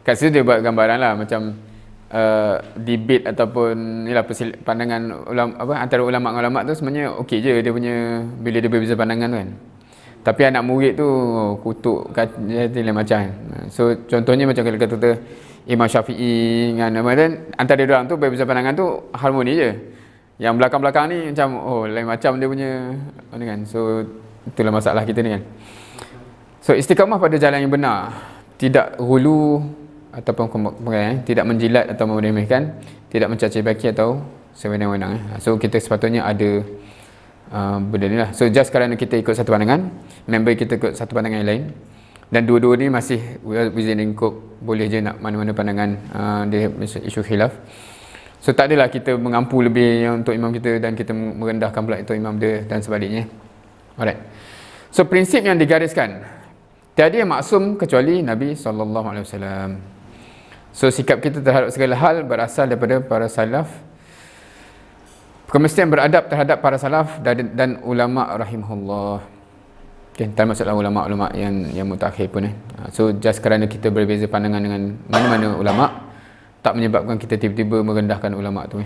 kat situ dia buat gambaran lah macam debate ataupun yalah, pandangan antara ulama' dengan ulama' tu sebenarnya okey je dia punya bila dia berbeza pandangan tu kan. Tapi anak murid tu kutuk dia lain macam kan. So contohnya macam kalau kata Imam Syafi'i dengan antara dia orang tu berbeza pandangan tu harmoni je. Yang belakang-belakang ni macam lain macam dia punya kan. So itulah masalah kita ni kan. So istiqamah pada jalan yang benar, tidak hulu ataupun tidak menjilat atau meremehkan, tidak mencaci maki atau sewenang-wenang. So kita sepatutnya ada benda ni lah. So just kerana kita ikut satu pandangan, member kita ikut satu pandangan yang lain, dan dua-dua ni masih within lingkup, boleh je nak mana-mana pandangan dia isu khilaf. So tak adalah kita mengampu lebih untuk imam kita dan kita merendahkan pula itu imam dia dan sebaliknya. Alright. So prinsip yang digariskan, tiada yang maksum kecuali Nabi SAW. So sikap kita terhadap segala hal berasal daripada para salaf. Kemestian beradab terhadap para salaf dan ulama' rahimahullah. Okay, termasuklah ulama' yang mutakhir pun. So just kerana kita berbeza pandangan dengan mana-mana ulama', tak menyebabkan kita tiba-tiba merendahkan ulama' tu.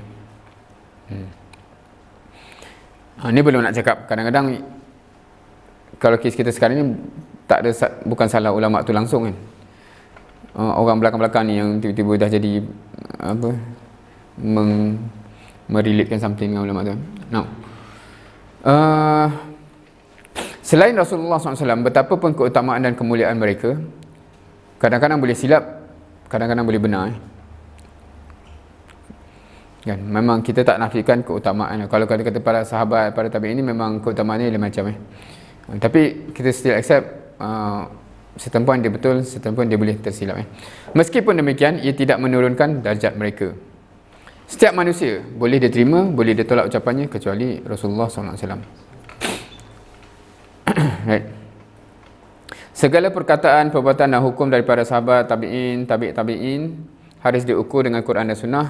Ni belum nak cakap, kadang-kadang kalau kes kita sekarang ni tak ada, bukan salah ulama' tu langsung kan. Orang belakang-belakang ni yang tiba-tiba dah jadi merelatekan something dengan ulama' tu. Now, selain Rasulullah SAW, betapa pun keutamaan dan kemuliaan mereka, kadang-kadang boleh silap, kadang-kadang boleh benar. Kan? Memang kita tak nafikan keutamaan. Kalau kata para sahabat, para tabi'in ini memang keutamaannya lain macam. Tapi kita still accept certain point dia betul, certain point dia boleh tersilap. Meskipun demikian, ia tidak menurunkan darjat mereka. Setiap manusia boleh dia terima, boleh dia tolak ucapannya, kecuali Rasulullah SAW. Right. Segala perkataan, perbuatan dan hukum daripada sahabat, tabi'in, tabi'in harus diukur dengan Quran dan Sunnah.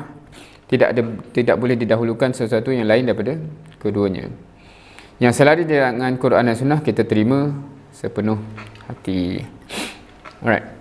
Tidak boleh didahulukan sesuatu yang lain daripada keduanya. Yang selari dengan Quran dan Sunnah kita terima sepenuh hati. Alright.